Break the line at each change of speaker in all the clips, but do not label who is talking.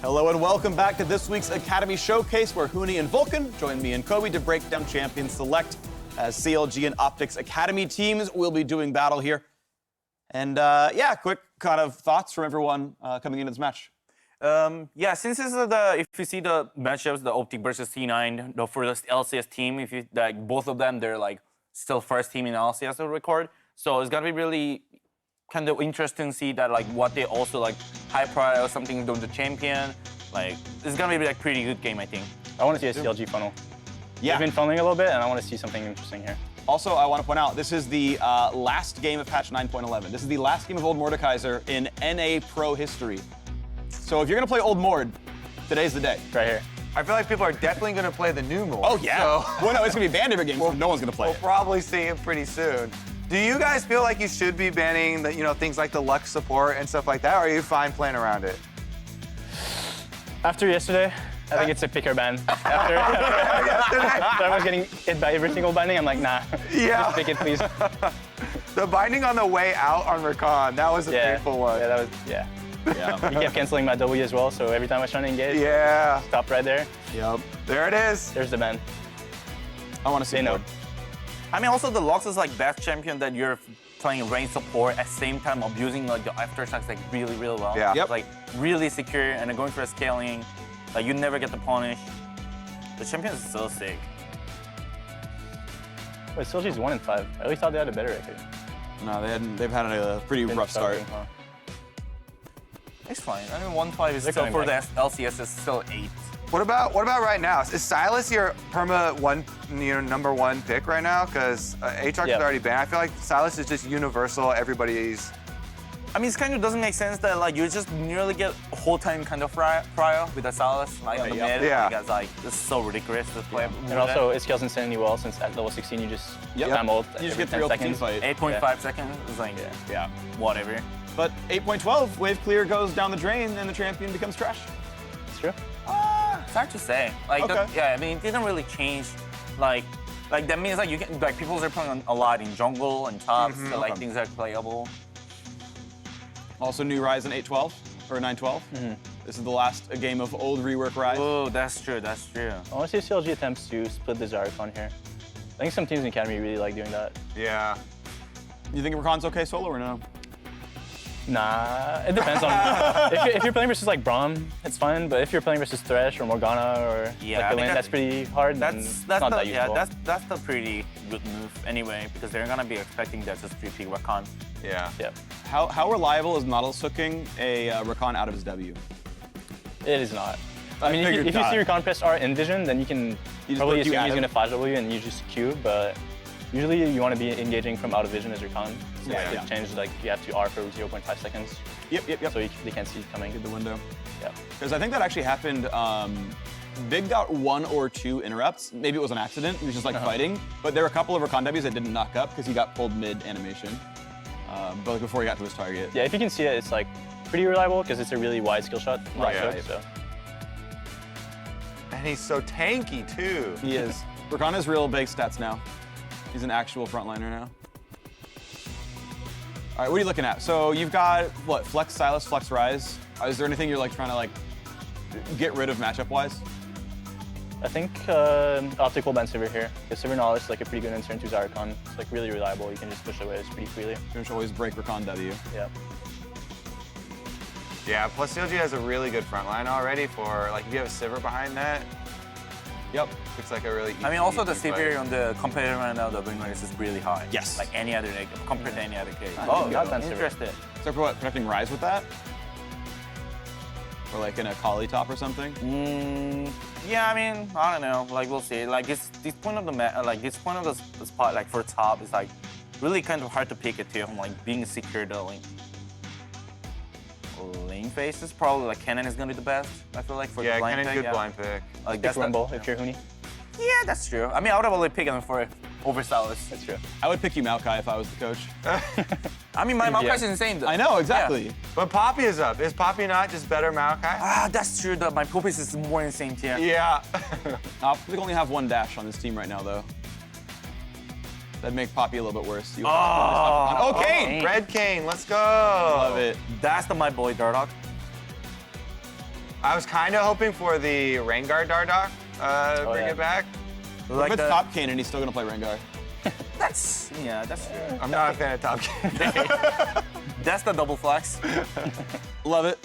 Hello and welcome back to this week's Academy Showcase, where Huni and Vulcan join me and Kobe to break down Champions Select as CLG and OpTic's Academy teams will be doing battle here. And yeah, quick kind of thoughts from everyone coming into this match.
Yeah, since this is if you see the matchups, the OpTic versus T9, the first LCS team, if you like both of them, they're like still first team in LCS to record. So it's gonna be really kind of interesting to see that like what they also like high prior or something doing the champion. Like it's gonna be like pretty good game, I think.
I want to see a CLG funnel.
Yeah.
We've been funneling a little bit, and I want to see something interesting here.
Also, I want to point out, this is the last game of patch 9.11. This is the last game of Old Mordekaiser in NA Pro history. So if you're gonna play Old Mord, today's the day.
Right here.
I feel like people are definitely going to play the new Mord.
Oh yeah.
So
Well, no, it's gonna be banned every game, so no one's gonna play
we'll
it.
probably see it pretty soon. Do you guys feel like you should be banning the, things like the Lux support and stuff like that, or are you fine playing around it?
After yesterday, I think it's a picker ban. After I was getting hit by every single binding, I'm like, nah.
Yeah.
Just pick it, please.
The binding on the way out on Rakan, that was a painful one.
Yeah, that was, yeah.
Yeah.
He kept canceling my W as well, so every time I was trying to engage,
Yeah.
stop right there.
Yep.
There it is.
There's the ban.
I want to see
They know.
Mord.
I mean, also the Lux is like best champion that you're playing range support at the same time abusing like the aftershocks like really well.
Yeah.
Yep.
It's, like really secure and then going for a scaling. Like you never get the punish. The champion is so sick.
Wait, CLG's 1 and 5. I really thought they had a better record.
No, they've had a pretty
Been
rough start.
struggling, huh?
It's fine. I mean, 1-5 is
They're
still
coming
for the
back.
LCS is still 8.
What about right now? Is Silas your perma number one pick right now? Because Aatrox is
Yeah.
already banned. I feel like Silas is just universal. Everybody's.
I mean, it kind of doesn't make sense that like you just nearly get a whole time kind of prior with the Salas like on the mid.
Yeah.
Because like it's so ridiculous to play. with
And also, it scales insanity well, since at level 16 you just spam ult
You just
every
get
10
3 ult team
seconds.
fight.
8.5 seconds is like
Yeah.
whatever.
But 8.12, wave clear goes down the drain and the champion becomes trash.
It's true.
It's hard to say. Like
Okay.
yeah, I mean, it didn't really change. Like that means like you can like people are playing a lot in jungle and top, so like things are playable.
Also new Rise in 8.12, or 9.12. This is the last game of old rework Rise.
Oh, that's true. That's true.
I want to see CLG attempts to split the Zarkon here. I think some teams in Academy really like doing that.
Yeah.
You think Rakan's okay solo or no?
Nah, it depends on. if you're playing versus like Braum, it's fine. But if you're playing versus Thresh or Morgana or
Yeah, I
like
mean,
Lane, that's pretty hard.
That's
and not
the,
that
yeah,
useful.
that's the pretty good move anyway, because they're gonna be expecting that to 3-pick Rakan.
Yeah.
Yeah,
How reliable is Nautilus hooking a Rakan out of his W?
it is not. I mean,
figured
if you
not.
see your press R in vision, then you can
just
probably
put Q
assume
at
he's
him.
gonna flash W and you just Q. But usually you want to be engaging from out of vision as your con. So
Yeah,
it
yeah.
changes like you have to R for 0.5 seconds,
Yep.
so they can't see it coming.
The window.
Yeah.
Because I think that actually happened. Big got 1 or 2 interrupts. Maybe it was an accident. He was just like fighting. But there were a couple of Rakan W's that didn't knock up because he got pulled mid animation. But like before he got to his target.
Yeah, if you can see it, it's like pretty reliable because it's a really wide skill shot.
Right,
So,
right.
so.
And he's so tanky too.
He is. Rakan has real big stats now. He's an actual frontliner now. All right, what are you looking at? So you've got, what, Flex Silas, Flex Rise. Is there anything you're like trying to like get rid of matchup-wise?
I think OpTic will ban Sivir here. Because Sivir Knowledge is like a pretty good answer into Zarkon. It's like really reliable. You can just push away pretty freely.
You should always break Rakan W.
Yeah.
Yeah. Plus CLG has a really good front line already for like if you have a Sivir behind that.
Yep.
It's like a really. Easy,
I mean, also the
easy
CPU
fight.
on the competitor right now, the win rate is really high.
Yes.
Like any other like, compared to any other case.
Oh,
not ban Sivir.
interested.
Except for what, protecting Rise with that? Or like in a Kali top or something?
Yeah, I mean, I don't know. Like we'll see. Like this point of this point of the spot, like for top, is like really kind of hard to pick it too. Like being secure the lane phase is probably like Kennen is gonna be the best. I feel like for
Yeah,
the blind
Kennen's
pick,
good
yeah.
blind pick.
Like
Pick
the-
Rumble if you're Huni.
Yeah, that's true. I mean, I would have only picked him for over Salas.
That's true.
I would pick you Maokai if I was the coach.
I mean, my
Yeah.
Maokai is insane though.
I know, exactly.
But Poppy is up. Is Poppy not just better Maokai?
Ah, that's true. My Pupis is more insane tier.
Yeah.
We only have 1 dash on this team right now, though. That'd make Poppy a little bit worse.
Oh,
okay!
Red Cane, let's go.
Love it.
That's my boy Dardock.
I was kind of hoping for the Rengar Dardoch, bring
yeah.
it back.
If it's top Kanan, he's still gonna play Rengar.
That's true.
I'm not a fan of top Kanan.
That's the double flex.
Love it.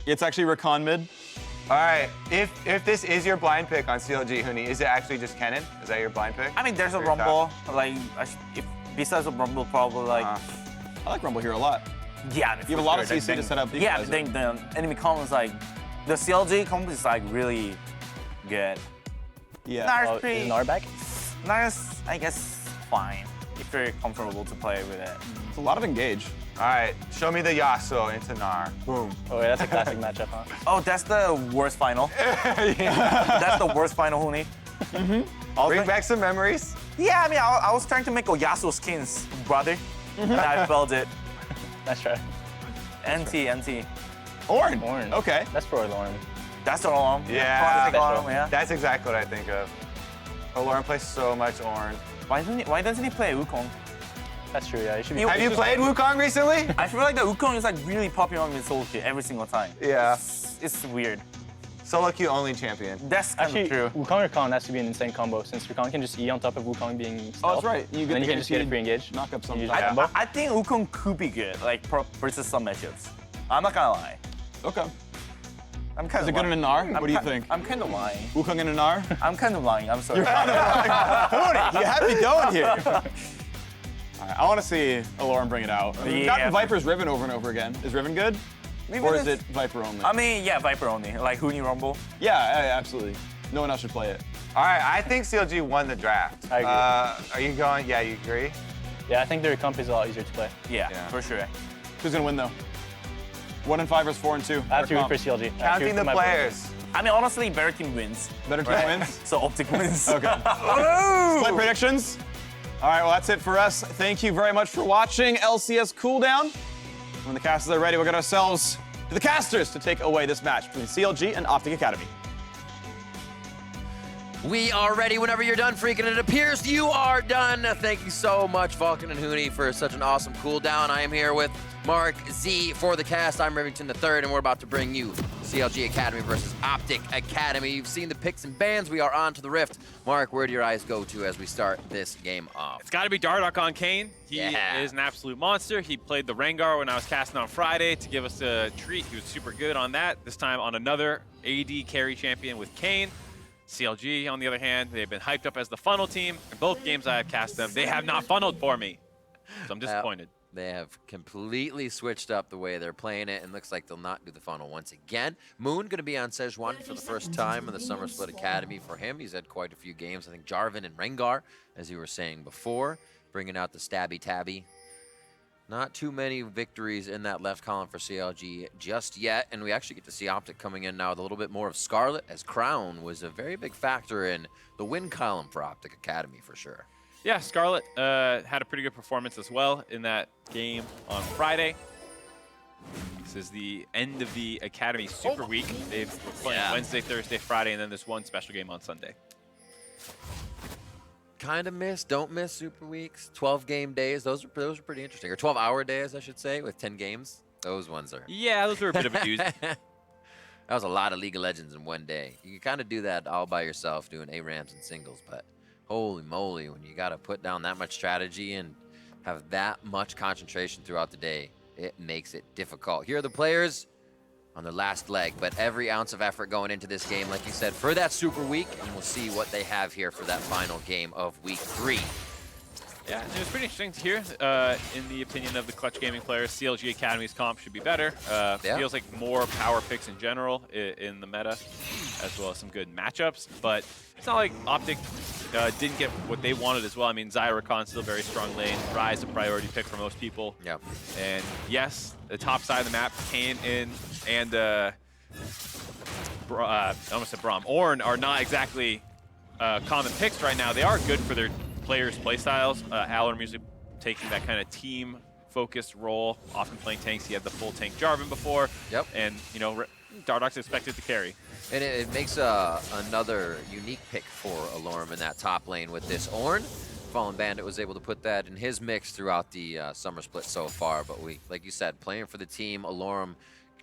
It's actually Rakan mid.
All right, if this is your blind pick on CLG, Huni, is it actually just Kennen? Is that your blind pick?
I mean, there's a
For your
Rumble.
top?
Like, if besides a Rumble, probably like.
I like Rumble here a lot.
Yeah, I mean,
You have a lot of CC to set up
Yeah,
defense.
I think the enemy combo is like, the CLG combo is like really good.
Yeah.
Nars
Oh,
pretty.
is Nar back?
Nars, I guess, fine if you're comfortable to play with it.
It's a lot of engage.
All right, show me the Yasuo into Gnar. Boom.
Oh, yeah, that's a classic matchup, huh?
Oh, that's the worst final. That's the worst final, Huni.
Bring back some memories.
Yeah, I mean, I was trying to make a Yasuo skins, brother. And I failed it.
Nice try.
NT.
Ornn.
Ornn.
Okay.
That's for Lauren.
That's the alarm.
Yeah.
Classic alarm, yeah.
That's exactly what I think of. Oh, Lauren plays so much Ornn.
Why doesn't he play Wukong?
That's true, yeah. You should be.
Have you played Wukong recently?
I feel like the Wukong is like really popular on solo queue every single time.
Yeah.
It's weird.
Solo queue only champion.
That's kind
Actually,
of true.
Wukong Rakan has to be an insane combo since Rakan can just E on top of Wukong being stealth.
Oh, that's right. You
And then you can just get it pre-engaged.
Knock up some.
You
Yeah.
just combo.
I think Wukong could be good, like versus some matchups. I'm not gonna lie.
Okay.
I'm kind
Is
of
it good in a Gnar? What do you think?
I'm kind of lying.
Wukong in a Gnar?
I'm kind of lying. I'm sorry.
You had me going here. All right, I want to see Aloran bring it out. We've
Yeah.
gotten Viper's Riven over and over again. Is Riven good?
Riven
Or is
is-
it Viper only?
I mean, yeah, Viper only, like Huni Rumble.
Yeah, absolutely. No one else should play it.
All right, I think CLG won the draft.
I agree.
Are you going? Yeah, you agree?
Yeah, I think their comp is a lot easier to play.
Yeah,
Yeah.
for sure.
Who's gonna win though? 1 and 5 versus 4 and 2.
I have to root
Comp.
for CLG. I have to
Counting
root
the
for my
players.
I mean, honestly, better team wins.
Better team wins.
So OpTic wins.
Okay. Play predictions. All right, well, that's it for us. Thank you very much for watching LCS Cooldown. When the casters are ready, we'll get ourselves to the casters to take away this match between CLG and OpTic Academy.
We are ready whenever you're done, Freak, and it appears you are done. Thank you so much, Vulcan and Huni, for such an awesome cooldown. I am here with Mark Z for the cast. I'm Rivington III, and we're about to bring you CLG Academy versus OpTic Academy. You've seen the picks and bans. We are on to the Rift. Mark, where do your eyes go to as we start this game off?
It's got to be Dardoch on Kane. He
Yeah.
is an absolute monster. He played the Rengar when I was casting on Friday to give us a treat. He was super good on that. This time on another AD carry champion with Kane. CLG, on the other hand, they've been hyped up as the funnel team. In both games I have cast them, they have not funneled for me. So I'm disappointed.
They have completely switched up the way they're playing it, and looks like they'll not do the funnel once again. Moon going to be on Sejuani for the first time in the Summer Split Academy for him. He's had quite a few games. I think Jarvan and Rengar, as you were saying before, bringing out the stabby tabby. Not too many victories in that left column for CLG just yet, and we actually get to see OpTic coming in now with a little bit more of Scarlet, as Crown was a very big factor in the win column for OpTic Academy for sure.
Yeah, Scarlet had a pretty good performance as well in that game on Friday. This is the end of the Academy Super Week. They've played Wednesday, Thursday, Friday, and then this one special game on Sunday.
Kind of miss, don't miss Super Weeks. 12 game days, those are pretty interesting. Or 12-hour days, I should say, with 10 games. Those ones are.
Yeah, those were a bit of a doozy.
That was a lot of League of Legends in one day. You can kind of do that all by yourself, doing ARAMs and singles, but holy moly, when you got to put down that much strategy and have that much concentration throughout the day, it makes it difficult. Here are the players on their last leg, but every ounce of effort going into this game, like you said, for that Super Week, and we'll see what they have here for that final game of Week 3.
Yeah, and it was pretty interesting to hear, in the opinion of the Clutch Gaming players, CLG Academy's comp should be better. Feels like more power picks in general in the meta, as well as some good matchups. But it's not like OpTic didn't get what they wanted as well. I mean, Zyrakon's still very strong lane. Ryze a priority pick for most people.
Yeah.
And yes, the top side of the map, Kane and I almost said Braum. Ornn are not exactly common picks right now. They are good for their players' playstyles. Alarm usually taking that kind of team-focused role, often playing tanks. He had the full tank Jarvan before.
Yep.
And, you know, Dardoch's expected to carry.
And it makes another unique pick for Alorm in that top lane with this Ornn. Fallen Bandit was able to put that in his mix throughout the summer split so far. But we, like you said, playing for the team, Alorm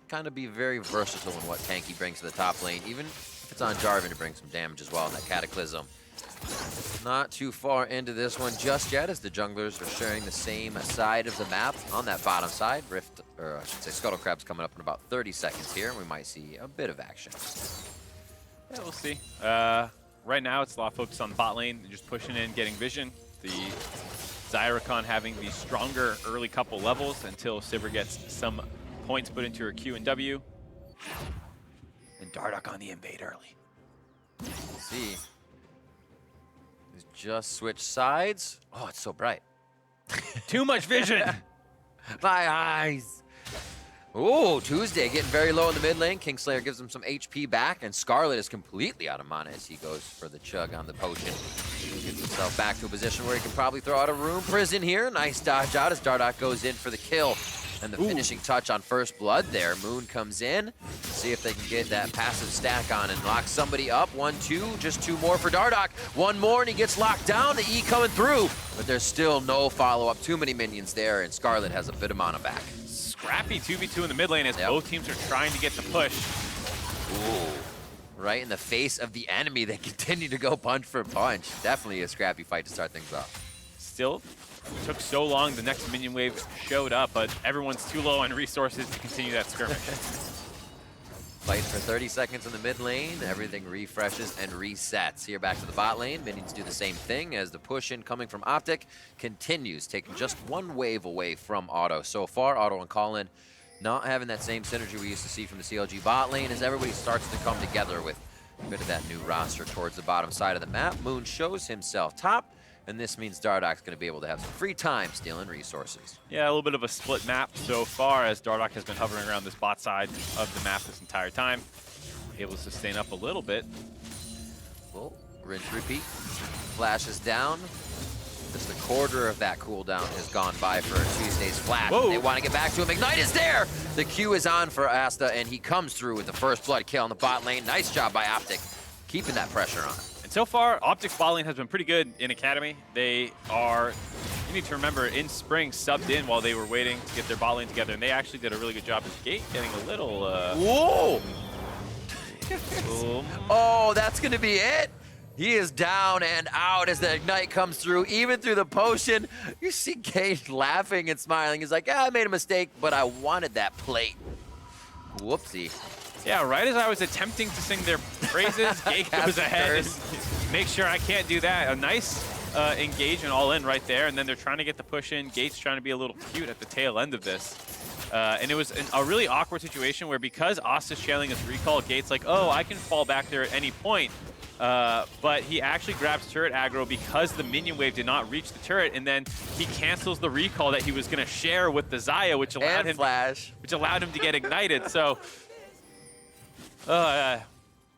kind of be very versatile in what tank he brings to the top lane. Even if it's on Jarvan, to bring some damage as well in that Cataclysm. Not too far into this one just yet, as the junglers are sharing the same side of the map on that bottom side. Rift, or I should say Scuttle Crab's coming up in about 30 seconds here, and we might see a bit of action.
Yeah, we'll see. Right now, it's a lot of focus on the bot lane, just pushing in, getting vision. The Zyricon having the stronger early couple levels until Sivir gets some points put into her Q and W. And Dardoch on the invade early.
We'll see. He's just switched sides. Oh, it's so bright.
Too much vision.
My eyes. Oh, Tuesday getting very low in the mid lane. Kingslayer gives him some HP back, and Scarlet is completely out of mana as he goes for the chug on the potion. He gets himself back to a position where he can probably throw out a Rune Prison here. Nice dodge out as Dardoch goes in for the kill. And the finishing touch on First Blood there. Moon comes in. See if they can get that passive stack on and lock somebody up. 1-2, just 2 more for Dardoch. 1 more and he gets locked down. The E coming through, but there's still no follow-up. Too many minions there, and Scarlet has a bit of mana back.
Scrappy 2v2 in the mid lane as both teams are trying to get the push.
Ooh, right in the face of the enemy. They continue to go punch for punch. Definitely a scrappy fight to start things off.
Still took so long, the next minion wave showed up, but everyone's too low on resources to continue that skirmish.
Fight for 30 seconds in the mid lane. Everything refreshes and resets. Here back to the bot lane. Minions do the same thing as the push in coming from OpTic continues, taking just 1 wave away from Auto. So far, Auto and Colin not having that same synergy we used to see from the CLG bot lane as everybody starts to come together with a bit of that new roster towards the bottom side of the map. Moon shows himself top, and this means Dardoch's going to be able to have some free time stealing resources.
Yeah, a little bit of a split map so far as Dardoch has been hovering around this bot side of the map this entire time. Able to sustain up a little bit.
Well, rinse, repeat. Flashes down. Just a quarter of that cooldown has gone by for Tuesday's flash. They want to get back to him. Ignite is there! The Q is on for Asta, and he comes through with the first blood kill on the bot lane. Nice job by OpTic, keeping that pressure on.
And so far, OpTic's bot lane has been pretty good in Academy. They are, you need to remember, in spring, subbed in while they were waiting to get their bot lane together, and they actually did a really good job at the gate, getting a little,
Whoa! Oh, that's gonna be it? He is down and out as the Ignite comes through, even through the potion. You see Gage laughing and smiling. He's like, yeah, I made a mistake, but I wanted that plate. Whoopsie.
Yeah, right as I was attempting to sing their praises, Gage goes ahead and makes sure I can't do that. A nice engage and all in right there, and then they're trying to get the push in. Gage's trying to be a little cute at the tail end of this. And it was a really awkward situation where because Asta's channeling his recall, Gage's like, oh, I can fall back there at any point. But he actually grabs turret aggro because the minion wave did not reach the turret, and then he cancels the recall that he was going to share with the Xayah, which allowed him to get ignited. So,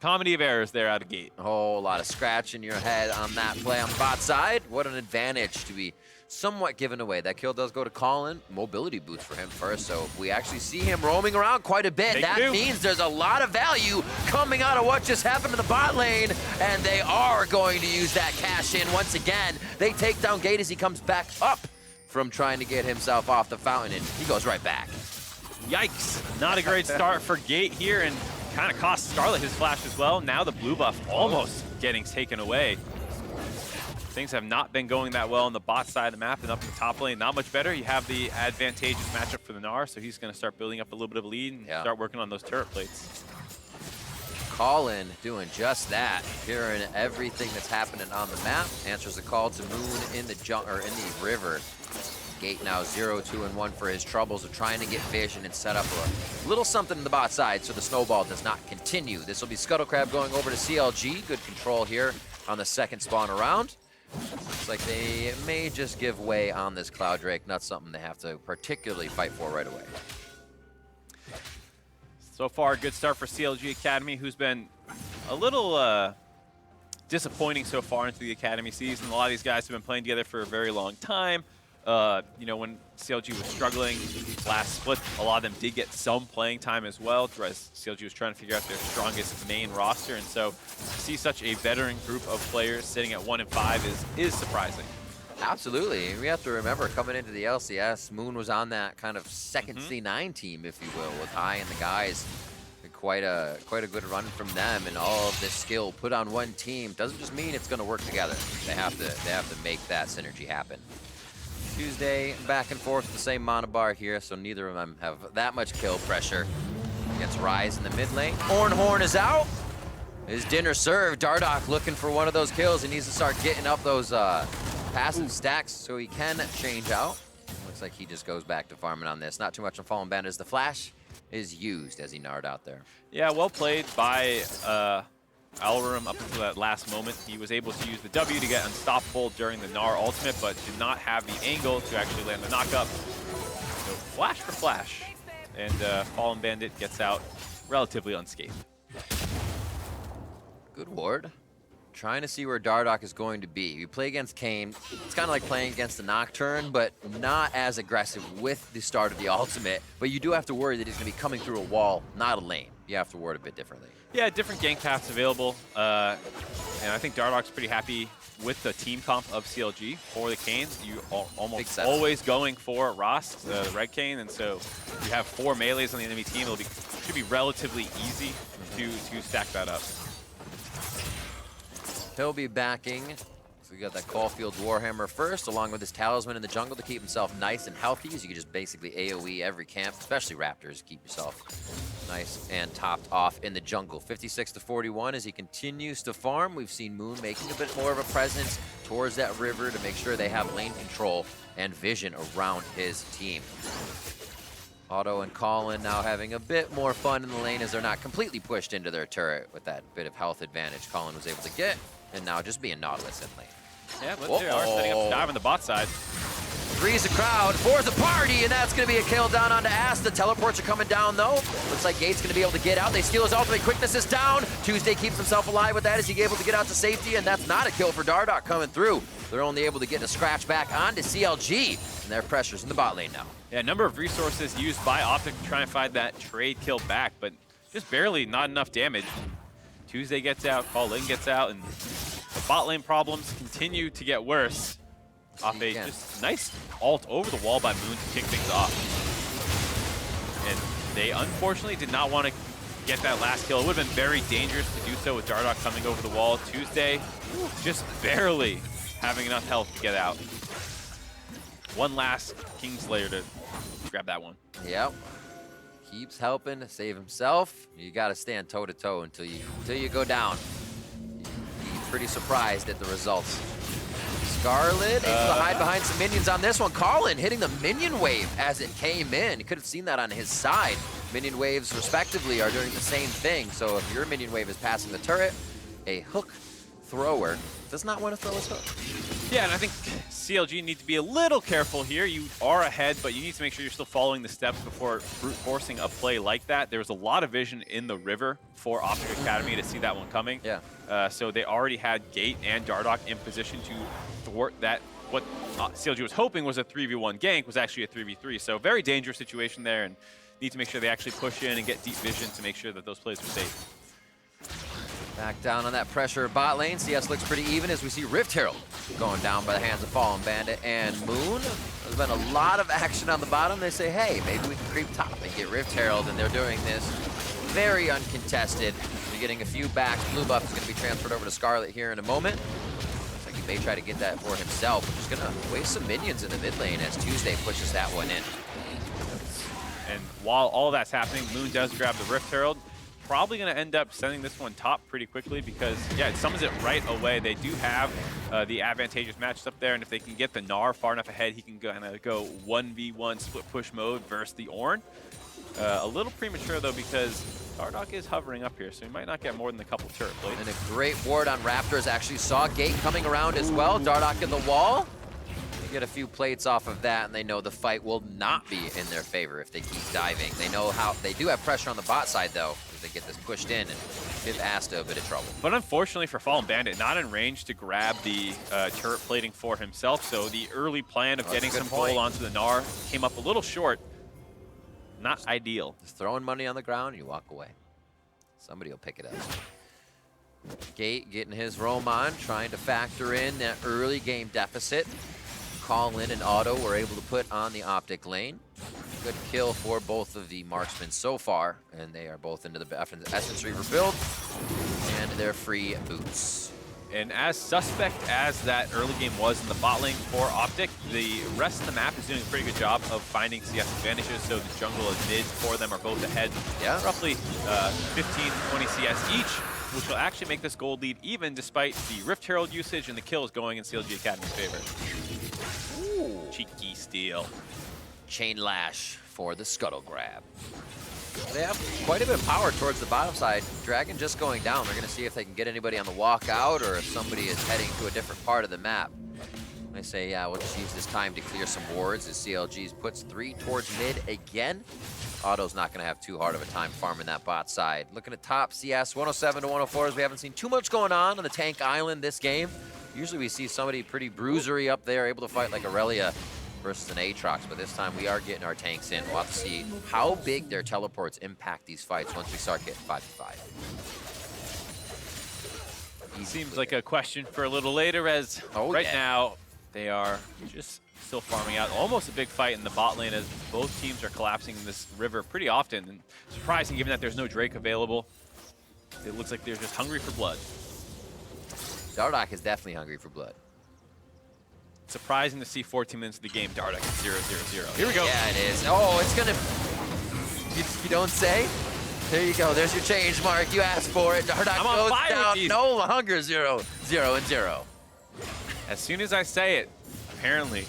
comedy of errors there out of gate.
A whole lot of scratch in your head on that play on the bot side. What an advantage to be somewhat given away. That kill does go to Colin. Mobility boost for him first, so we actually see him roaming around quite a bit. That means there's a lot of value coming out of what just happened in the bot lane, and they are going to use that cash in once again. They take down Gate as he comes back up from trying to get himself off the fountain, and he goes right back.
Yikes. Not a great start for Gate here, and kind of cost Scarlet his flash as well. Now the blue buff almost getting taken away. Things have not been going that well on the bot side of the map, and up in the top lane, not much better. You have the advantageous matchup for the Gnar, so he's going to start building up a little bit of a lead and start working on those turret plates.
Colin doing just that, hearing everything that's happening on the map, answers the call to Moon in the river. Gate now 0, 2, and 1 for his troubles of trying to get vision and set up a little something in the bot side so the snowball does not continue. This will be Scuttle Crab going over to CLG. Good control here on the second spawn around. Looks like they may just give way on this Cloud Drake, not something they have to particularly fight for right away.
So far, a good start for CLG Academy, who's been a little disappointing so far into the Academy season. A lot of these guys have been playing together for a very long time. You know, when CLG was struggling last split, a lot of them did get some playing time as well, whereas CLG was trying to figure out their strongest main roster, and so to see such a veteran group of players sitting at 1 and 5 is surprising.
Absolutely. We have to remember, coming into the LCS, Moon was on that kind of second C9 team, if you will, with High and the guys. Quite a good run from them, and all of this skill put on one team doesn't just mean it's going to work together. They have to make that synergy happen. Tuesday, back and forth with the same monobar here, so neither of them have that much kill pressure. Gets Rise in the mid lane. Horn is out. His dinner served. Dardoch looking for one of those kills. He needs to start getting up those passive stacks so he can change out. Looks like he just goes back to farming on this. Not too much on Fallen Bandit as the flash is used as he narred out there.
Yeah, well played by Alvarum up until that last moment. He was able to use the W to get unstoppable during the Gnar ultimate, but did not have the angle to actually land the knockup. So flash for flash, and Fallen Bandit gets out relatively unscathed.
Good ward. Trying to see where Dardoch is going to be. You play against Kayn, it's kind of like playing against the Nocturne, but not as aggressive with the start of the ultimate. But you do have to worry that he's going to be coming through a wall, not a lane. You have to ward a bit differently.
Yeah, different gank paths available, and I think Dardoch's pretty happy with the team comp of CLG for the Kayn. You are almost always going for Ross, the red Kayn, and so you have 4 melees on the enemy team. Should be relatively easy to stack that up.
He'll be backing. So we got that Caulfield's Warhammer first, along with his Talisman in the jungle to keep himself nice and healthy, as you can just basically AoE every camp, especially Raptors, keep yourself nice and topped off in the jungle. 56-41 as he continues to farm. We've seen Moon making a bit more of a presence towards that river to make sure they have lane control and vision around his team. Otto and Colin now having a bit more fun in the lane as they're not completely pushed into their turret with that bit of health advantage Colin was able to get, and now just being Nautilus in lane.
Yeah, but they are setting up to dive on the bot side.
Three's a crowd, four's a party, and that's going to be a kill down onto Asta. Teleports are coming down, though. Looks like Gate's going to be able to get out. They steal his ultimate. Quickness is down. Tuesday keeps himself alive with that. Is he able to get out to safety? And that's not a kill for Dardoch coming through. They're only able to get a scratch back onto CLG, and their pressure's in the bot lane now.
Yeah, a number of resources used by OpTic to try and find that trade kill back, but just barely not enough damage. Tuesday gets out, Colin gets out, and the bot lane problems continue to get worse. Off a just nice ult over the wall by Moon to kick things off. And they unfortunately did not want to get that last kill. It would have been very dangerous to do so with Dardoch coming over the wall. Tuesday just barely having enough health to get out. One last Kingslayer to grab that one.
Yep. Keeps helping to save himself. You got to stand toe-to-toe until you go down. You're pretty surprised at the results. Scarlet able to hide behind some minions on this one. Colin hitting the minion wave as it came in. You could have seen that on his side. Minion waves, respectively, are doing the same thing. So if your minion wave is passing the turret, a hook thrower does not want to throw his hook.
Yeah, and I think CLG need to be a little careful here. You are ahead, but you need to make sure you're still following the steps before brute forcing a play like that. There was a lot of vision in the river for OpTic Academy to see that one coming.
Yeah.
So they already had Gate and Dardoch in position to thwart that. What CLG was hoping was a 3v1 gank was actually a 3v3. So very dangerous situation there, and need to make sure they actually push in and get deep vision to make sure that those plays are safe.
Back down on that pressure bot lane. CS looks pretty even as we see Rift Herald going down by the hands of Fallen Bandit and Moon. There's been a lot of action on the bottom. They say, hey, maybe we can creep top and get Rift Herald, and they're doing this very uncontested. They're getting a few backs. Blue buff is going to be transferred over to Scarlet here in a moment. Looks like he may try to get that for himself, which is going to waste some minions in the mid lane as Tuesday pushes that one in.
And while all that's happening, Moon does grab the Rift Herald. Probably going to end up sending this one top pretty quickly because, yeah, it summons it right away. They do have the advantageous matches up there, and if they can get the Gnar far enough ahead, he can kind of go 1v1 split push mode versus the Ornn. A little premature, though, because Dardoch is hovering up here, so he might not get more than a couple turret plates.
And a great ward on Raptors. Actually saw Gate coming around as well. Dardoch in the wall. They get a few plates off of that, and they know the fight will not be in their favor if they keep diving. They know how. They do have pressure on the bot side, though. They get this pushed in and give Asta a bit of trouble.
But unfortunately for Fallen Bandit, not in range to grab the turret plating for himself, so the early plan of getting some gold onto the Gnar came up a little short. Not ideal.
Just throwing money on the ground, you walk away. Somebody will pick it up. Gate getting his roam on, trying to factor in that early game deficit. Colin and Otto were able to put on the OpTic lane. Good kill for both of the marksmen so far, and they are both into the Essence Reaver build, and their free boots.
And as suspect as that early game was in the bot lane for OpTic, the rest of the map is doing a pretty good job of finding CS advantages, so the jungle and mid for them are both ahead.
Yeah.
Roughly 15, 20 CS each, which will actually make this gold lead even despite the Rift Herald usage and the kills going in CLG Academy's favor.
Ooh.
Cheeky steal.
Chain Lash for the Scuttle Grab. They have quite a bit of power towards the bottom side. Dragon just going down. They're going to see if they can get anybody on the walk out or if somebody is heading to a different part of the map. They say, yeah, we'll just use this time to clear some wards as CLG's puts 3 towards mid again. Otto's not going to have too hard of a time farming that bot side. Looking at top CS, 107 to 104, as we haven't seen too much going on the tank island this game. Usually we see somebody pretty bruisery up there, able to fight like Aurelia versus an Aatrox, but this time we are getting our tanks in. We'll have to see how big their teleports impact these fights once we start getting 5v5.
Seems like a question for a little later, as now they are just still farming out. Almost a big fight in the bot lane as both teams are collapsing in this river pretty often. And surprising given that there's no Drake available. It looks like they're just hungry for blood.
Dardoch is definitely hungry for blood.
Surprising to see 14 minutes of the game, Dardoch at 0-0-0. Here we go.
Yeah, it is. Oh, it's gonna... You don't say? There you go. There's your change, Mark. You asked for it. Dardoch goes down. No longer 0-0-0.
As soon as I say it, apparently.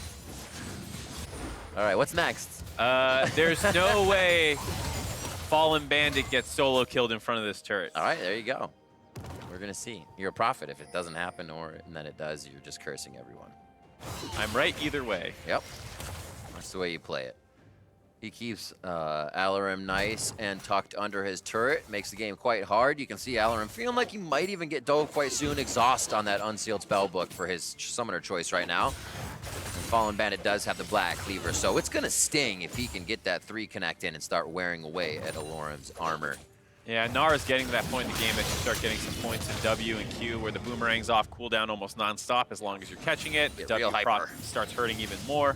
All right, what's next?
There's no way Fallen Bandit gets solo killed in front of this turret.
All right, there you go. We're gonna see. You're a prophet if it doesn't happen, and then it does, you're just cursing everyone.
I'm right either way.
Yep. That's the way you play it. He keeps Alarim nice and tucked under his turret. Makes the game quite hard. You can see Alarim feeling like he might even get dove quite soon. Exhaust on that unsealed spellbook for his summoner choice right now. And Fallen Bandit does have the black cleaver, so it's going to sting if he can get that 3 connect in and start wearing away at Alarim's armor.
Yeah, Nara's getting to that point in the game that you start getting some points in W and Q where the boomerang's off cooldown almost non-stop as long as you're catching it. The W proc starts hurting even more.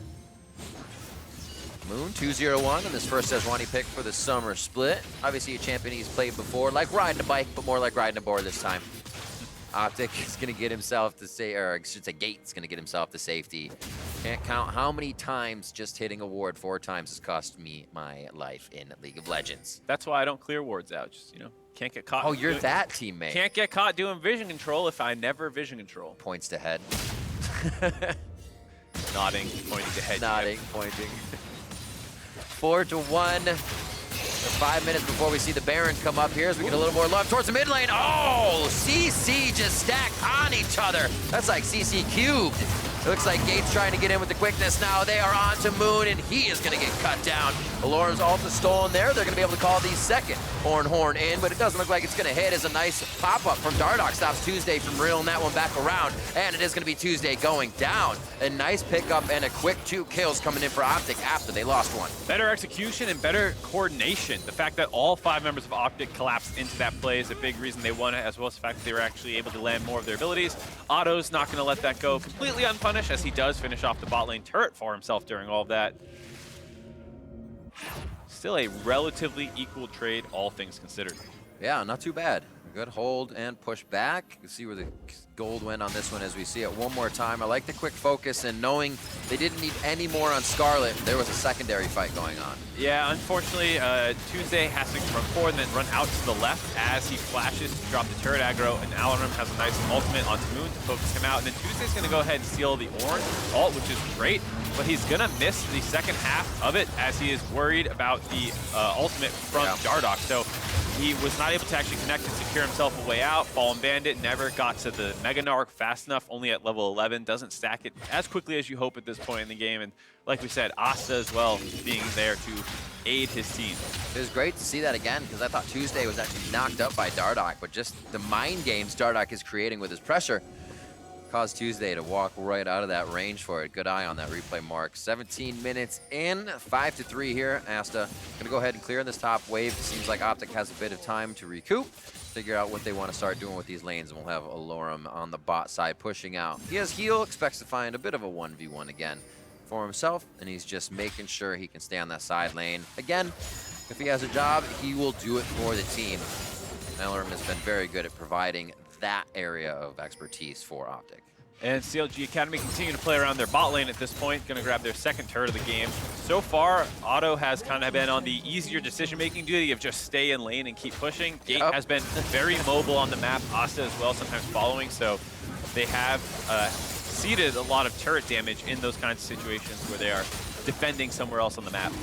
Moon 2-0-1 on this first Sejuani pick for the summer split. Obviously a champion he's played before, like riding a bike, but more like riding a board this time. OpTic is going to get himself to say, or I should say Gate's going to get himself to safety. Can't count how many times just hitting a ward 4 times has cost me my life in League of Legends.
That's why I don't clear wards out. Just, you know, can't get caught.
Oh, you're that teammate.
Can't get caught doing vision control if I never vision control.
Points to head.
Nodding, pointing to head.
Nodding, pointing. 4-1. 5 minutes before we see the Baron come up here as we get a little more love towards the mid lane. Oh, CC just stacked on each other. That's like CC cubed. It looks like Gate's trying to get in with the quickness now. They are on to Moon, and he is going to get cut down. Alora's ult is stolen there. They're going to be able to call the second horn in, but it doesn't look like it's going to hit as a nice pop-up from Dardoch. Stops Tuesday from reeling that one back around, and it is going to be Tuesday going down. A nice pickup and a quick 2 kills coming in for OpTic after they lost 1.
Better execution and better coordination. The fact that all 5 members of OpTic collapsed into that play is a big reason they won it, as well as the fact that they were actually able to land more of their abilities. Otto's not going to let that go completely unpunished, as he does finish off the bot lane turret for himself during all of that. Still a relatively equal trade, all things considered.
Yeah, not too bad. Good hold and push back. You can see where the gold went on this one as we see it one more time. I like the quick focus and knowing they didn't need any more on Scarlet. There was a secondary fight going on.
Yeah, unfortunately, Tuesday has to run forward and then run out to the left as he flashes to drop the turret aggro, and Alarim has a nice ultimate onto Moon to focus him out. And then Tuesday's going to go ahead and steal the orange ult, which is great, but he's going to miss the second half of it as he is worried about the ultimate from Dardoch. So he was not able to actually connect and secure himself a way out. Fallen Bandit never got to the Mega Narc fast enough, only at level 11. Doesn't stack it as quickly as you hope at this point in the game. And like we said, Asta as well being there to aid his team.
It was great to see that again because I thought Tuesday was actually knocked up by Dardoch, but just the mind games Dardoch is creating with his pressure caused Tuesday to walk right out of that range for it. Good eye on that replay, Mark. 17 minutes in, 5-3 here. Asta gonna go ahead and clear this top wave. Seems like OpTic has a bit of time to recoup, figure out what they want to start doing with these lanes, and we'll have Alorum on the bot side pushing out. He has heal, expects to find a bit of a 1v1 again for himself, and he's just making sure he can stay on that side lane. Again, if he has a job, he will do it for the team. Alorum has been very good at providing that area of expertise for OpTic.
And CLG Academy continue to play around their bot lane at this point, going to grab their second turret of the game. So far, Otto has kind of been on the easier decision-making duty of just stay in lane and keep pushing. Gate has been very mobile on the map, Asta as well, sometimes following, so they have seeded a lot of turret damage in those kinds of situations where they are defending somewhere else on the map.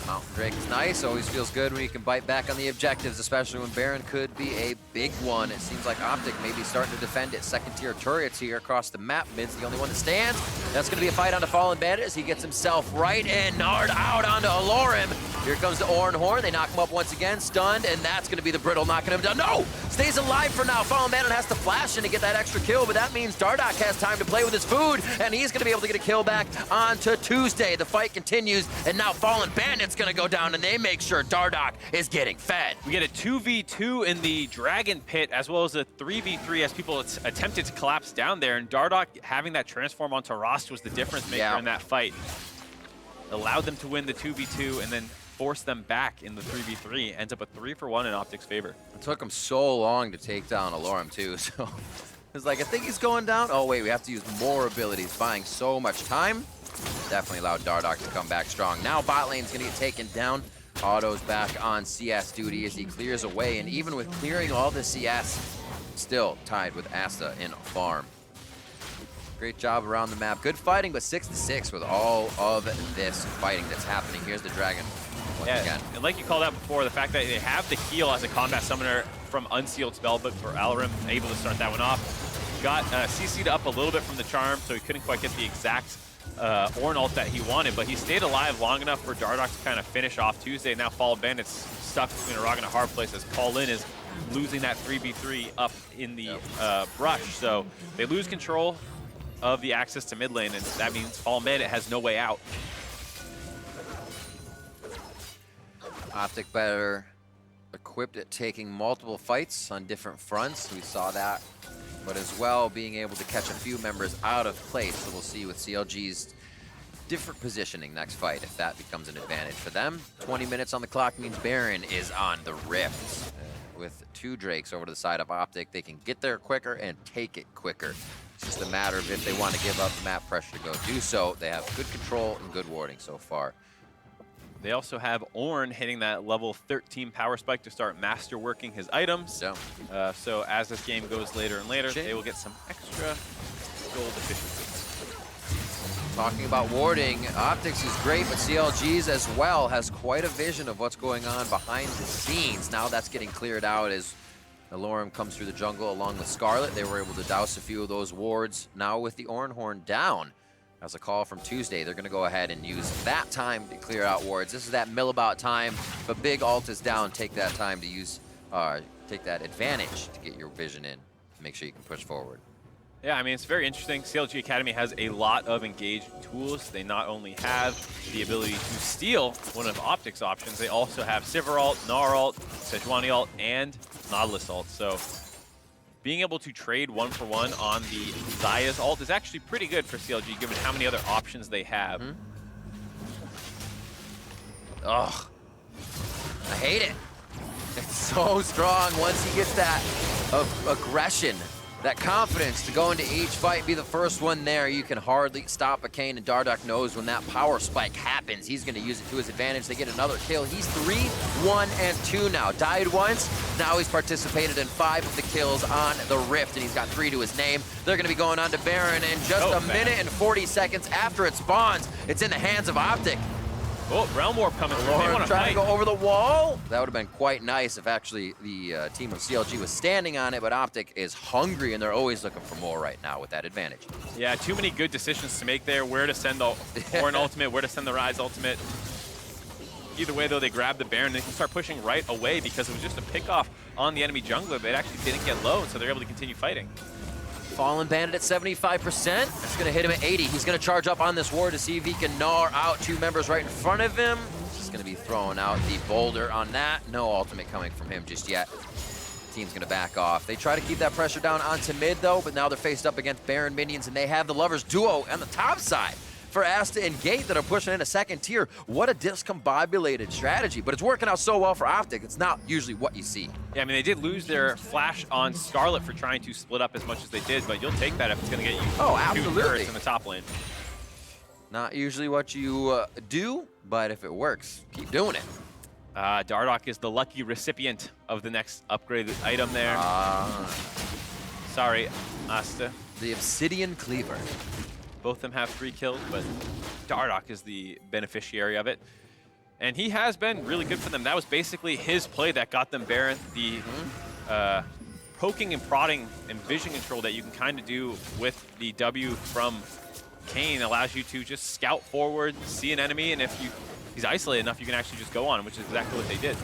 Mountain Drake is nice, always feels good when you can bite back on the objectives, especially when Baron could be a big one. It seems like OpTic may be starting to defend it. Second tier turrets here across the map. Mid's the only one that stands. That's going to be a fight onto Fallen Bandit as he gets himself right in. Nard out onto Alorum. Here comes the Oran Horn. They knock him up once again, stunned, and that's going to be the Brittle knocking him down. No! Stays alive for now. Fallen Bandit has to flash in to get that extra kill, but that means Dardoch has time to play with his food, and he's going to be able to get a kill back onto Tuesday. The fight continues, and now Fallen Bandit's going to go down, and they make sure Dardoch is getting fed.
We get a 2v2 in the Dragon Pit, as well as a 3v3 as people attempted to collapse down there, and Dardoch having that transform onto Rost was the difference maker in that fight. Allowed them to win the 2v2 and then force them back in the 3v3. Ends up a 3-for-1 in OpTic's favor.
It took him so long to take down Alorum too, so it's like, I think he's going down. Oh wait, we have to use more abilities, buying so much time. Definitely allowed Dardoch to come back strong. Now bot lane's gonna get taken down. Otto's back on CS duty as he clears away, and even with clearing all the CS, still tied with Asta in farm. Great job around the map. Good fighting, but 6-6 with all of this fighting that's happening. Here's the Dragon once again.
And like you called out before, the fact that they have the heal as a combat summoner from Unsealed Spell, but for Alorum, able to start that one off. Got CC'd up a little bit from the charm, so he couldn't quite get the exact Ornn ult that he wanted, but he stayed alive long enough for Dardoch to kind of finish off Tuesday. Now Fallen Bandit's stuck between a rock and a hard place as Call-In is losing that 3v3 up in the brush. So they lose control of the access to mid lane, and that means Fallen Bandit has no way out.
OpTic better equipped at taking multiple fights on different fronts. We saw that, but as well being able to catch a few members out of place. So we'll see with CLG's different positioning next fight if that becomes an advantage for them. 20 minutes on the clock means Baron is on the Rift. With two Drakes over to the side of OpTic, they can get there quicker and take it quicker. It's just a matter of if they want to give up the map pressure to go do so. They have good control and good warding so far.
They also have Ornn hitting that level 13 power spike to start masterworking his items.
Yeah.
So as this game goes later and later, they will get some extra gold efficiency.
Talking about warding, OpTic's is great, but CLG's as well has quite a vision of what's going on behind the scenes. Now that's getting cleared out as Alorum comes through the jungle along with Scarlet. They were able to douse a few of those wards. Now with the Oran Horn down, as a call from Tuesday, they're going to go ahead and use that time to clear out wards. This is that millabout time. If a big ult is down, take that time to use, take that advantage to get your vision in. Make sure you can push forward.
Yeah, I mean, it's very interesting. CLG Academy has a lot of engaged tools. They not only have the ability to steal one of OpTic's options, they also have Sivir ult, Gnar ult, Sejuani ult, and Nautilus ult. So being able to trade 1-for-1 on the Xayah's ult is actually pretty good for CLG, given how many other options they have.
Ugh. I hate it. It's so strong once he gets that aggression, that confidence to go into each fight and be the first one there. You can hardly stop a Kayn, and Dardoch knows when that power spike happens, he's going to use it to his advantage. They get another kill. He's 3-1-2 now. Died once, now he's participated in 5 of the kills on the Rift, and he's got 3 to his name. They're going to be going on to Baron in just a minute and 40 seconds after it spawns. It's in the hands of OpTic.
Oh, Realm Warp coming through. They want to
trying
fight.
to go over the wall. That would have been quite nice if actually the team of CLG was standing on it, but OpTic is hungry, and they're always looking for more right now with that advantage.
Yeah, too many good decisions to make there. Where to send the Ornn ultimate, where to send the Rise ultimate. Either way, though, they grab the Baron. They can start pushing right away because it was just a pick-off on the enemy jungler. They actually didn't get low, so they're able to continue fighting.
Fallen Bandit at 75%. That's going to hit him at 80. He's going to charge up on this ward to see if he can gnaw out 2 members right in front of him. He's going to be throwing out the boulder on that. No ultimate coming from him just yet. Team's going to back off. They try to keep that pressure down onto mid, though, but now they're faced up against Baron minions, and they have the Lovers duo on the top side for Asta and Gate that are pushing in a second tier. What a discombobulated strategy, but it's working out so well for OpTic. It's not usually what you see.
Yeah, I mean, they did lose their flash on Scarlet for trying to split up as much as they did, but you'll take that if it's going to get you 2 turrets in the top lane.
Not usually what you do, but if it works, keep doing it.
Dardoch is the lucky recipient of the next upgraded item there. Sorry, Asta.
The Obsidian Cleaver.
Both of them have 3 kills, but Dardoch is the beneficiary of it. And he has been really good for them. That was basically his play that got them Baron. The poking and prodding and vision control that you can kind of do with the W from Kayn allows you to just scout forward, see an enemy, and if he's isolated enough, you can actually just go on him, which is exactly what they did.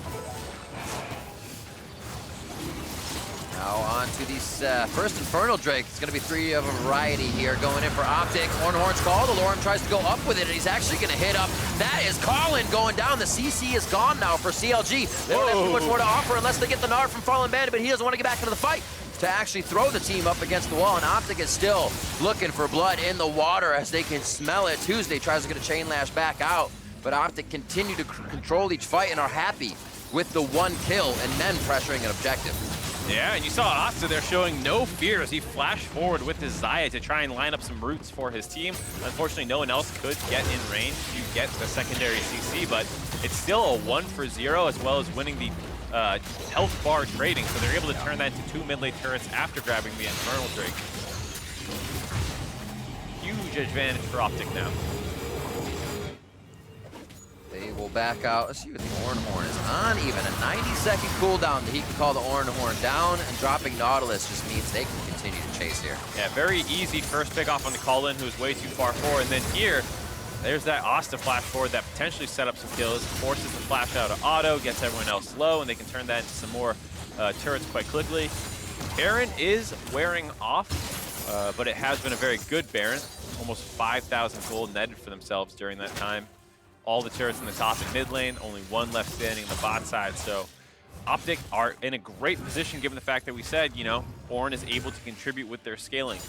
Now on to these first Infernal Drake. It's going to be 3 of a variety here going in for OpTic. Ornhorn's called. Alorum tries to go up with it, and he's actually going to hit up. That is Colin going down. The CC is gone now for CLG. They don't have too much more to offer unless they get the Gnar from Fallen Bandit, but he doesn't want to get back into the fight to actually throw the team up against the wall, and OpTic is still looking for blood in the water as they can smell it. Tuesday tries to get a chain lash back out, but OpTic continue to control each fight and are happy with the 1 kill and then pressuring an objective.
Yeah, and you saw Asta there showing no fear as he flashed forward with his Xayah to try and line up some roots for his team. Unfortunately, no one else could get in range to get the secondary CC, but it's still a 1 for 0 as well as winning the health bar trading, so they're able to turn that into 2 mid-lane turrets after grabbing the Infernal Drake. Huge advantage for OpTic now.
They will back out. Let's see what the Ornhorn is on. Even a 90-second cooldown that he can call the Ornhorn down, and dropping Nautilus just means they can continue to chase here.
Yeah, very easy first pick off on the call-in, who's way too far forward, and then here, there's that Asta flash forward that potentially set up some kills, forces the flash out of auto, gets everyone else low, and they can turn that into some more turrets quite quickly. Baron is wearing off, but it has been a very good Baron. Almost 5,000 gold netted for themselves during that time. All the turrets in the top and mid lane, only 1 left standing on the bot side. So OpTic are in a great position given the fact that we said, you know, Ornn is able to contribute with their scaling.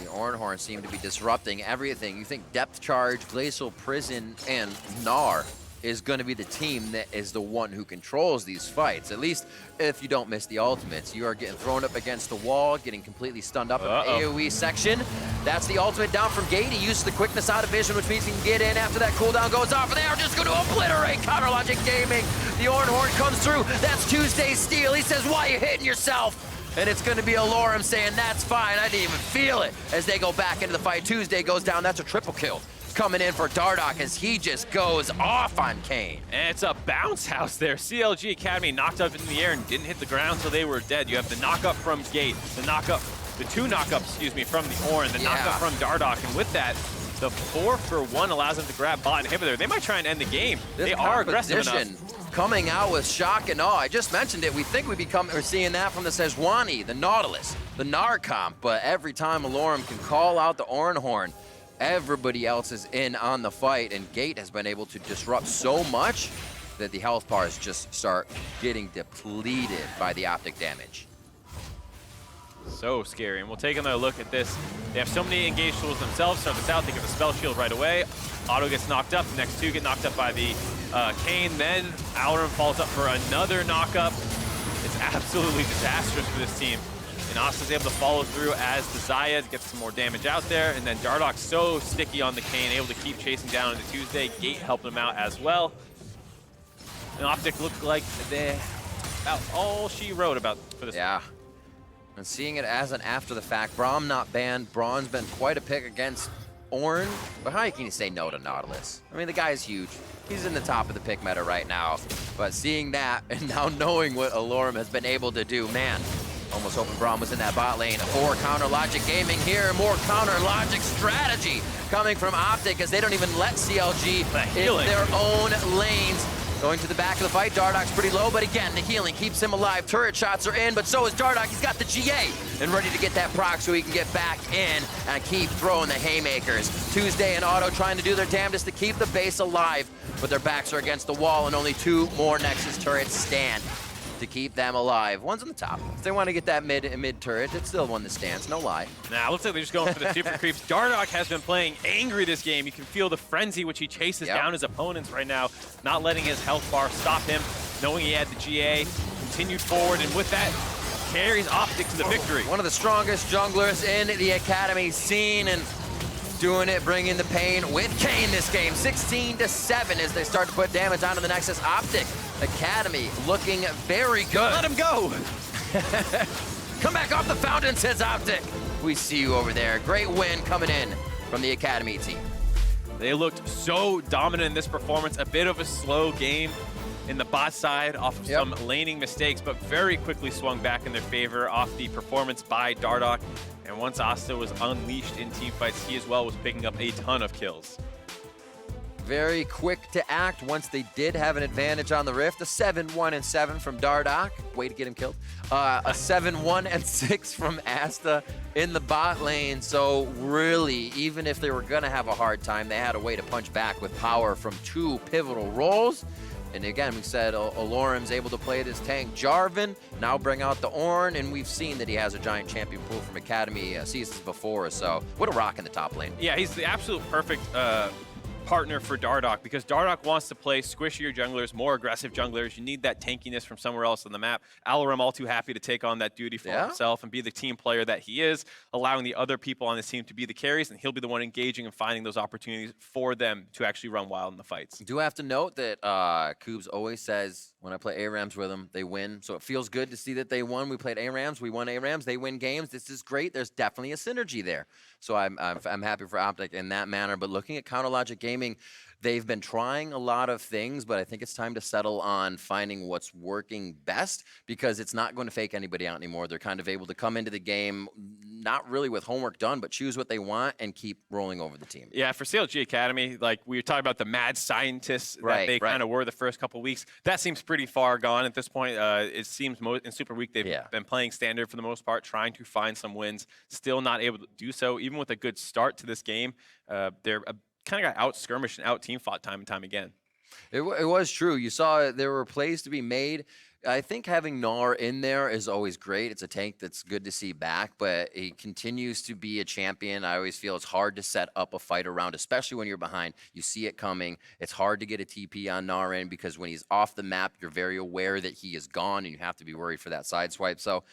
The Ornhorn seem to be disrupting everything. You think Depth Charge, Glacial Prison, and Gnar is going to be the team that is the one who controls these fights. At least if you don't miss the ultimates. You are getting thrown up against the wall, getting completely stunned up in the AoE section. That's the ultimate down from Gate. He uses the quickness out of vision, which means he can get in after that cooldown goes off. And they are just going to obliterate Counter Logic Gaming. The Ornhorn comes through. That's Tuesday's steal. He says, why are you hitting yourself? And it's going to be Alorum saying, that's fine. I didn't even feel it. As they go back into the fight, Tuesday goes down. That's a triple kill coming in for Dardoch as he just goes off on Kayn.
And it's a bounce house there. CLG Academy knocked up in the air and didn't hit the ground until they were dead. You have the knock-up from Gate, the 2 knock-ups, excuse me, from the Ornn, the knock-up from Dardoch, and with that, the 4 for 1 allows them to grab bot inhibitor. They might try and end the game. They are aggressive enough.
Coming out with shock and awe. I just mentioned it. We think we're seeing that from the Sejuani, the Nautilus, the Gnar comp, but every time Alorum can call out the Ornhorn, everybody else is in on the fight, and Gate has been able to disrupt so much that the health bars just start getting depleted by the OpTic damage.
So scary, and we'll take another look at this. They have so many engaged tools themselves. Start this out, they get the spell shield right away. Auto gets knocked up, the next 2 get knocked up by the Kayn, then Alorum falls up for another knock-up. It's absolutely disastrous for this team. And Asta's able to follow through as the Xayah to get some more damage out there. And then Dardoch's so sticky on the Kayn, able to keep chasing down into Tuesday. Gate helping him out as well. And OpTic looked like they about all she wrote about for this.
Yeah. And seeing it as an after the fact, Braum not banned. Braun's been quite a pick against Ornn. But how can you say no to Nautilus? I mean, the guy is huge. He's in the top of the pick meta right now. But seeing that and now knowing what Alorum has been able to do, man, Almost hoping Braum was in that bot lane. 4 counter logic gaming here. More counter logic strategy coming from OpTic as they don't even let CLG in their own lanes. Going to the back of the fight, Dardoch's pretty low, but again, the healing keeps him alive. Turret shots are in, but so is Dardoch. He's got the GA and ready to get that proc so he can get back in and keep throwing the haymakers. Tuesday and Auto trying to do their damnedest to keep the base alive, but their backs are against the wall and only 2 more Nexus turrets stand to keep them alive. One's on the top. If they want to get that mid turret, it's still one that stands, no lie.
Nah, looks like they're just going for the super creeps. Dardoch has been playing angry this game. You can feel the frenzy which he chases down his opponents right now, not letting his health bar stop him, knowing he had the GA, continued forward, and with that, carries OpTic to the victory.
One of the strongest junglers in the Academy scene, and doing it, bringing the pain with Kane this game. 16-7 as they start to put damage onto the Nexus. OpTic Academy looking very good.
Let him go.
Come back off the fountain, says OpTic. We see you over there. Great win coming in from the Academy team.
They looked so dominant in this performance. A bit of a slow game in the bot side off of some laning mistakes, but very quickly swung back in their favor off the performance by Dardoch. And once Asta was unleashed in teamfights, he as well was picking up a ton of kills.
Very quick to act once they did have an advantage on the Rift. A 7-1-7 from Dardoch. Way to get him killed. A 7-1-6 from Asta in the bot lane. So really, even if they were going to have a hard time, they had a way to punch back with power from 2 pivotal roles. And again, we said Alorum's able to play this tank. Jarvan now bring out the Ornn, and we've seen that he has a giant champion pool from Academy seasons before. So what a rock in the top lane.
Yeah, he's the absolute perfect partner for Dardoch, because Dardoch wants to play squishier junglers, more aggressive junglers. You need that tankiness from somewhere else on the map. Alarum all too happy to take on that duty for himself and be the team player that he is, allowing the other people on his team to be the carries, and he'll be the one engaging and finding those opportunities for them to actually run wild in the fights.
Do have to note that Koobs always says when I play ARAMs with them, they win. So it feels good to see that they won. We played ARAMs, we won ARAMs, they win games. This is great. There's definitely a synergy there. So I'm happy for OpTic in that manner. But looking at Counter Logic Gaming, they've been trying a lot of things, but I think it's time to settle on finding what's working best, because it's not going to fake anybody out anymore. They're kind of able to come into the game, not really with homework done, but choose what they want and keep rolling over the team.
Yeah, for CLG Academy, like we were talking about the mad scientists that they kind of were the first couple weeks. That seems pretty far gone at this point. It seems in Super Week they've been playing standard for the most part, trying to find some wins, still not able to do so. Even with a good start to this game, they're kind of got out skirmished and out team fought time and time again.
It was true. You saw there were plays to be made. I think having Gnar in there is always great. It's a tank that's good to see back, but he continues to be a champion. I always feel it's hard to set up a fight around, especially when you're behind. You see it coming. It's hard to get a TP on Gnar in, because when he's off the map, you're very aware that he is gone, and you have to be worried for that side swipe. So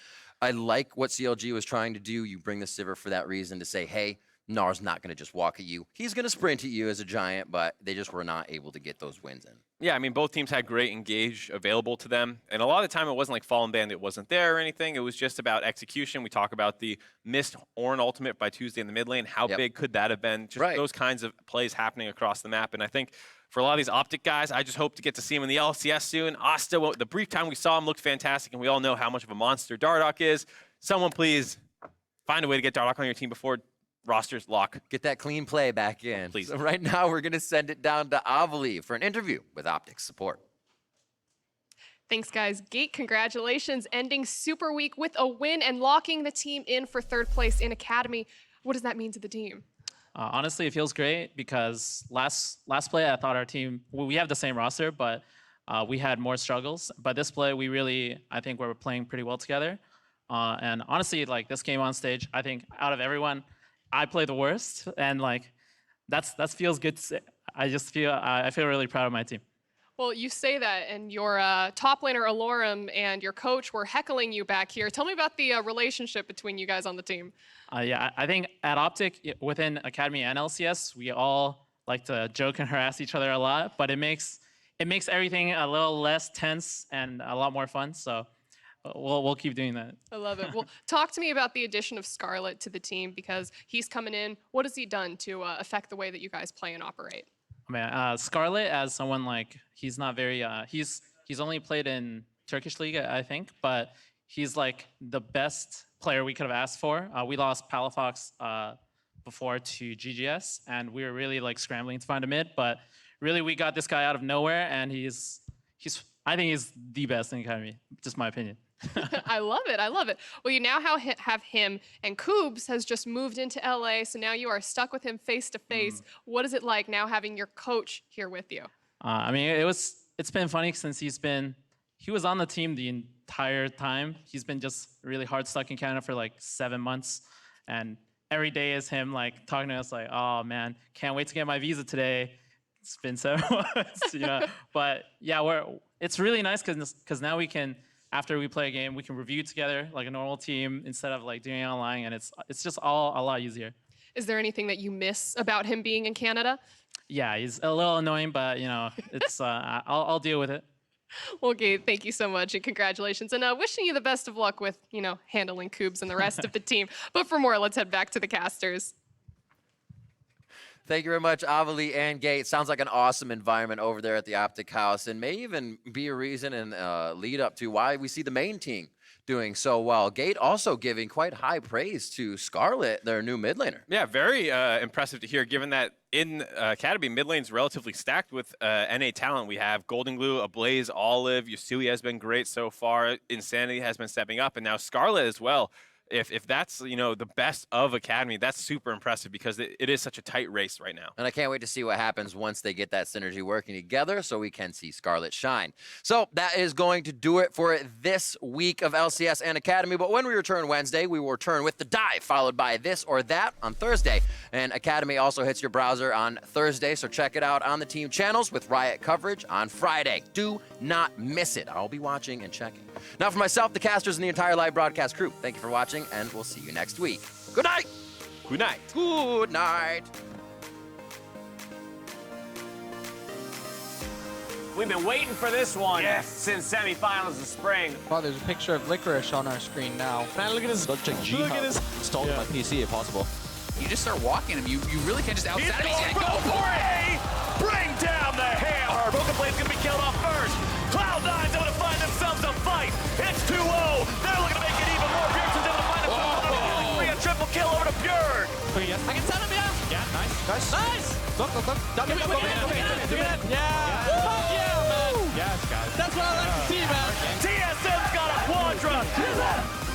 I like what CLG was trying to do. You bring the Sivir for that reason, to say, hey, Gnar's not going to just walk at you. He's going to sprint at you as a giant, but they just were not able to get those wins in.
Yeah, I mean, both teams had great engage available to them. And a lot of the time, it wasn't like Fallen Bandit wasn't there or anything. It was just about execution. We talk about the missed Ornn ultimate by Tuesday in the mid lane. How big could that have been? Just those kinds of plays happening across the map. And I think for a lot of these OpTic guys, I just hope to get to see him in the LCS soon. Asta, the brief time we saw him, looked fantastic. And we all know how much of a monster Dardoch is. Someone please find a way to get Dardoch on your team before rosters lock.
Get that clean play back in.
Please.
So right now, we're going to send it down to Avali for an interview with OpTic support.
Thanks, guys. Gate, congratulations. Ending Super Week with a win and locking the team in for 3rd place in Academy. What does that mean to the team?
Honestly, it feels great, because last play, I thought our team, we have the same roster, but we had more struggles. But this play, I think we were playing pretty well together. And honestly, like this game on stage, I think out of everyone, I play the worst, and like that feels good to say. I feel really proud of my team.
Well, you say that, and your top laner Alorum and your coach were heckling you back here. Tell me about the relationship between you guys on the team.
Yeah, I think at OpTic, within Academy and LCS, we all like to joke and harass each other a lot, but it makes everything a little less tense and a lot more fun. So we'll keep doing that.
I love it. Well, talk to me about the addition of Scarlet to the team, because he's coming in. What has he done to affect the way that you guys play and operate?
I mean, Scarlet, as someone like, he's not very, he's only played in Turkish League, I think, but he's like the best player we could have asked for. We lost Palafox before to GGS, and we were really like scrambling to find a mid, but really we got this guy out of nowhere, and I think he's the best in the academy, just my opinion.
I love it. I love it. Well, you now have him, and Koobs has just moved into LA, so now you are stuck with him face to face. What is it like now having your coach here with you?
I mean, it's been funny since he was on the team the entire time. He's been just really hard stuck in Canada for like 7 months, and every day is him like talking to us like, oh man, can't wait to get my visa today. It's been 7 months, But yeah, it's really nice because now we can, after we play a game, we can review together like a normal team instead of like doing it online, and it's just all a lot easier.
Is there anything that you miss about him being in Canada?
Yeah, he's a little annoying, but it's I'll deal with it.
Well, Gabe, thank you so much, and congratulations, and wishing you the best of luck with handling Koobs and the rest of the team. But for more, let's head back to the casters.
Thank you very much, Avali and Gate. Sounds like an awesome environment over there at the OpTic House, and may even be a reason and lead up to why we see the main team doing so well. Gate also giving quite high praise to Scarlet, their new mid laner.
Yeah, very impressive to hear, given that in Academy, mid lane's relatively stacked with NA talent. We have Golden Glue, Ablaze, Olive, Yusui has been great so far, Insanity has been stepping up, and now Scarlet as well. If that's the best of Academy, that's super impressive because it is such a tight race right now.
And I can't wait to see what happens once they get that synergy working together so we can see Scarlet shine. So that is going to do it for this week of LCS and Academy. But when we return Wednesday, we will return with the dive, followed by this or that on Thursday. And Academy also hits your browser on Thursday, so check it out on the team channels with Riot coverage on Friday. Do not miss it. I'll be watching and checking. Now for myself, the casters, and the entire live broadcast crew, thank you for watching, and we'll see you next week. Good night!
Good night.
Good night!
We've been waiting for this one since semifinals of spring.
Wow, there's a picture of FLICKR on our screen now.
Man, look at this. Look at this. Installed on my PC if possible.
You just start walking him. You really can't just outside him.
Go for it! Bring down the hammer! Broken Blade's gonna be killed off first. Cloud9's able to find themselves a fight. It's 2-0. They're looking to make it even more. Bjergsen's able to find himself a triple kill over to Bjerg.
Okay, yes.
I can tell him, yeah.
Yeah, nice.
Nice.
Look.
Yeah, man.
Yes, guys.
That's what I like to see, man.
TSM's got a quadra.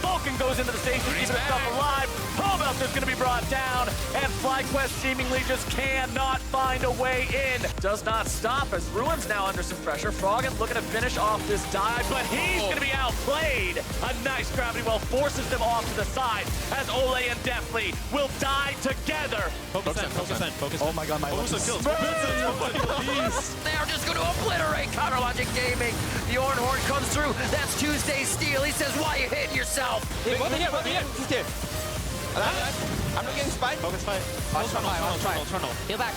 Vulcan goes into the station, keeps himself alive. Homelster's going to be brought down, and FlyQuest seemingly just cannot find a way in. Does not stop as Ruin's now under some pressure. Froggen looking to finish off this dive, but he's going to be outplayed. A nice gravity well forces them off to the side as Ole and Deathly will die together.
Focus. Oh my god, my
They are just going to obliterate Counterlogic Gaming. The Ornhorn comes through. That's Tuesday's steal. He says, why are you hitting yourself?
Hey, what here? I'm not getting spiked. Focus fight. I'll try.
Heal back.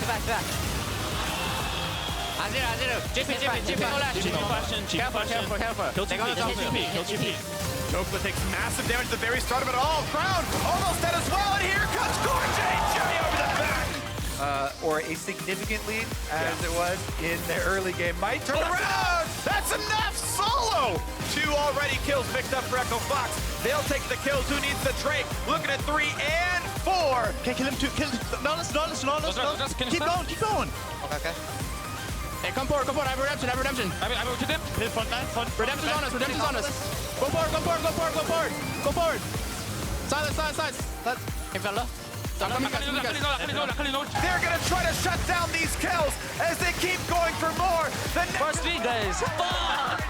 Azir. GP, go left.
Careful. Kill GP.
Jokla takes massive damage at the very start of it all. Crown almost dead as well, and here comes Gorjay over the back.
Or a significant lead, as it was in the early game. Might turn
Around! That's enough! Solo! 2 already kills picked up for Echo Fox. They'll take the kills. Who needs the Drake? Looking at 3 and 4.
Okay, kill him too. No, keep going.
Okay.
Hey, come forward. I have redemption.
I will kill him.
Redemption's on us. Go forward. Silence. Hey, fella.
They're gonna try to shut down these kills as they keep going for more.
First 3 days. Fuck!